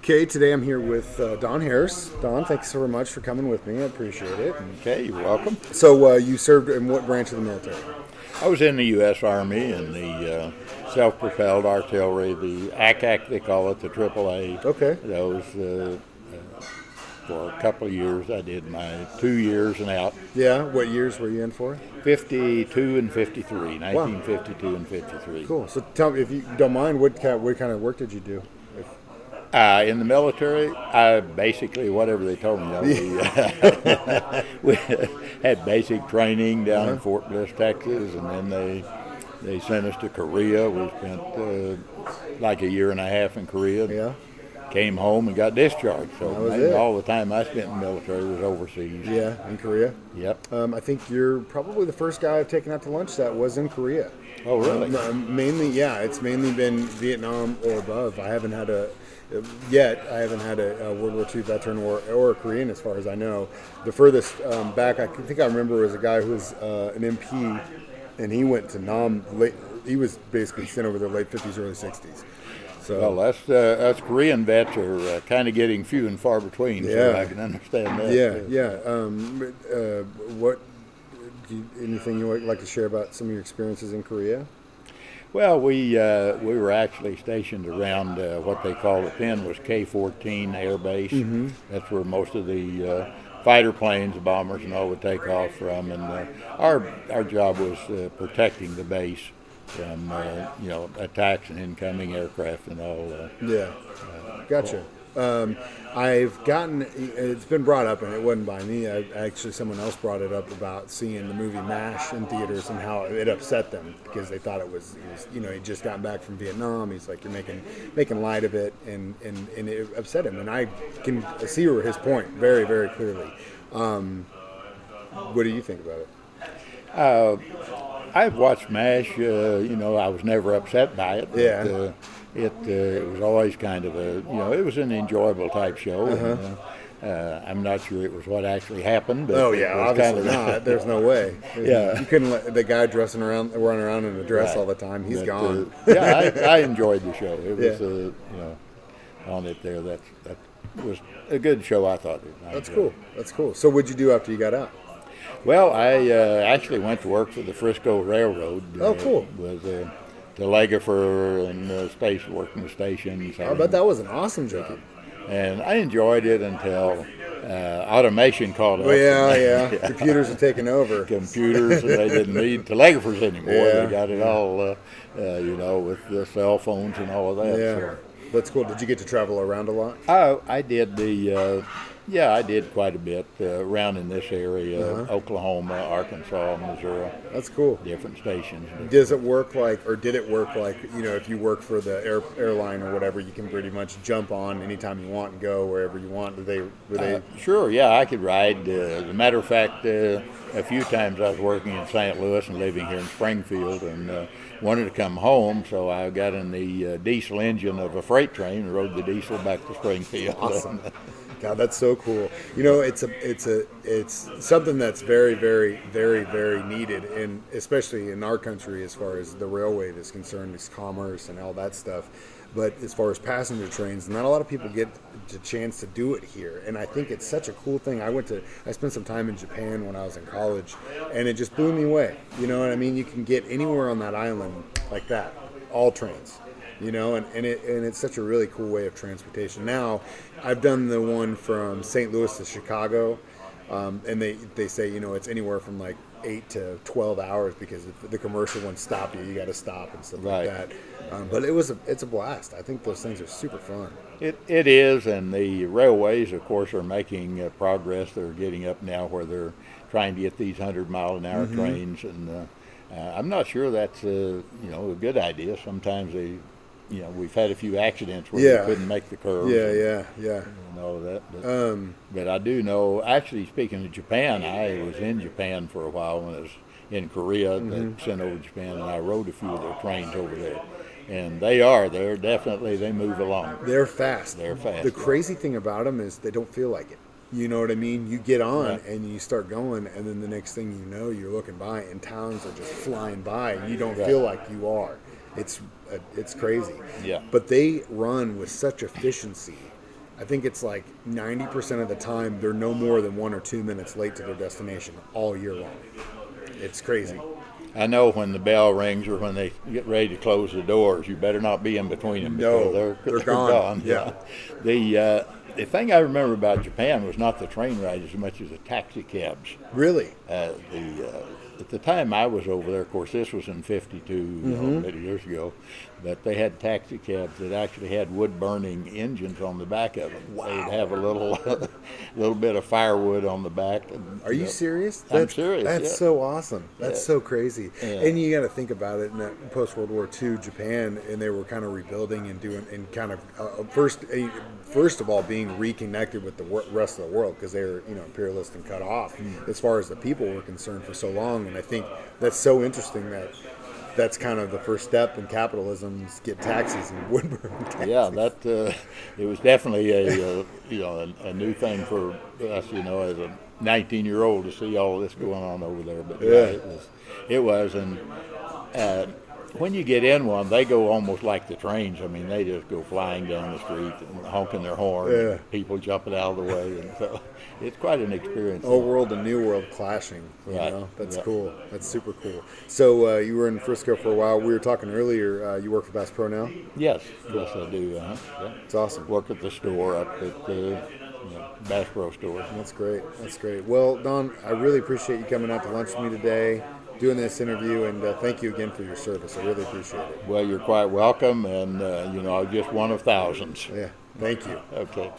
Okay, today I'm here with Don Harris. Don, thanks so much for coming with me. I appreciate it. Okay, you're welcome. So you served in what branch of the military? I was in the U.S. Army in the self-propelled artillery, the ACAC they call it, the AAA. Okay. Those for a couple of years. I did my 2 years and out. Yeah, what years were you in for? 52 and 53, 1952 and 53. Cool. So tell me, if you don't mind, what kind of work did you do? In the military, I basically whatever they told me. We had basic training down in Fort Bliss, Texas, and then they sent us to Korea. We spent like a year and a half in Korea. Yeah. Came home and got discharged. So That was it. all the time I spent in the military was overseas. Yeah, in Korea. Yep. I think you're probably the first guy I've taken out to lunch that was in Korea. Oh, really? Mainly, yeah. It's mainly been Vietnam or above. I haven't had a World War II veteran or a Korean, as far as I know. The furthest back I think I remember was a guy who was an MP, and he went to Nam. He was basically sent over there late 50s, early 60s. So, Well, us Korean vets are kind of getting few and far between, so Yeah. I can understand that. yeah. Anything you would like to share about some of your experiences in Korea? Well, we were actually stationed around what they called it then was K-14 Air Base. Mm-hmm. That's where most of the fighter planes, bombers, and all would take off from. And our job was protecting the base from attacks and incoming aircraft and all. Yeah, gotcha. It's been brought up, and it wasn't by me. Someone else brought it up about seeing the movie MASH in theaters and how it upset them because they thought it was he'd just gotten back from Vietnam. He's like, you're making light of it, and it upset him. And I can see his point very, very clearly. What do you think about it? I've watched MASH. I was never upset by it. Yeah. But, it was always kind of it was an enjoyable type show. Uh-huh. And, I'm not sure it was what actually happened. But Oh yeah, it was obviously kind of, not. There's no way. Yeah. You couldn't let the guy running around in a dress Right. all the time. He's But, gone. I enjoyed the show. It was, Yeah. on it there. That was a good show. I thought. That's cool. That's cool. So what'd you do after you got out? Well, I actually went to work for the Frisco Railroad. Oh, cool. Was telegrapher and working the stations. I bet that was an awesome job. And I enjoyed it until automation caught up. Oh yeah. Computers are taking over. Computers, they didn't need telegraphers anymore. Yeah. They got it all, with the cell phones and all of that. Yeah, So. that's cool. Did you get to travel around a lot? I did I did quite a bit around in this area, Oklahoma, Arkansas, Missouri, That's cool. different stations. Did it work like if you work for the airline or whatever, you can pretty much jump on anytime you want and go wherever you want? Were they? Sure, yeah, I could ride. As a matter of fact, a few times I was working in St. Louis and living here in Springfield and wanted to come home, so I got in the diesel engine of a freight train and rode the diesel back to Springfield. Awesome. God, that's so cool. It's something that's very, very, very, very needed, and especially in our country as far as the railway is concerned, it's commerce and all that stuff. But as far as passenger trains, not a lot of people get the chance to do it here, and I think it's such a cool thing. I spent some time in Japan when I was in college, and it just blew me away. You know what I mean? You can get anywhere on that island like that, all trains. And it's such a really cool way of transportation. Now, I've done the one from St. Louis to Chicago, and they say it's anywhere from like 8 to 12 hours because if the commercial ones stop you got to stop and stuff Right. like that. But it's a blast. I think those things are super fun. It is, and the railways, of course, are making progress. They're getting up now where they're trying to get these 100-mile-an-hour trains, and I'm not sure that's a good idea. Sometimes we've had a few accidents where Yeah. they couldn't make the curves. Yeah. And all of that. But I do know, actually, speaking of Japan, I was in Japan for a while when I was in Korea, they sent over to Japan, and I rode a few of their trains over there. And they're definitely, they move along. They're fast. They're fast. The crazy thing about them is they don't feel like it. You know what I mean? You get on Right. and you start going, and then the next thing you know, you're looking by, and towns are just flying by, and you don't Right. feel like you are. It's crazy. Yeah. But they run with such efficiency I think it's like 90% of the time they're no more than 1 or 2 minutes late to their destination all year long. It's crazy. I know when the bell rings or when they get ready to close the doors, you better not be in between them No, because they're gone. Yeah. The thing I remember about Japan was not the train ride as much as the taxi cabs. Really? At the time I was over there, of course, this was in '52, many years ago, but they had taxi cabs that actually had wood-burning engines on the back of them. Wow. They'd have a little bit of firewood on the back. And, Are you serious? I'm serious. That's yeah. so awesome. That's Yeah. so crazy. Yeah. And you got to think about it in that post-World War II Japan, and they were kind of rebuilding and doing, and kind of first of all being reconnected with the rest of the world because they were imperialist and cut off as far as the people were concerned for so long. And I think that's so interesting that's kind of the first step in capitalism is get taxis and wood burning taxis. Yeah, it was definitely a new thing for us, as a 19-year-old to see all of this going on over there. But it was, and when you get in one, they go almost like the trains. I mean, they just go flying down the street and honking their horn. Yeah. And people jumping out of the way, and so it's quite an experience. Old world and new world clashing. Right. That's Yeah. cool. That's super cool. So you were in Frisco for a while. We were talking earlier. You work for Bass Pro now. Yes, I do. Yeah. It's awesome. Work at the store up at the Bass Pro store. That's great. That's great. Well, Don, I really appreciate you coming out to lunch with me today, doing this interview, and thank you again for your service. I really appreciate it. Well, you're quite welcome, and I'm just one of thousands. Yeah. Thank you. Okay.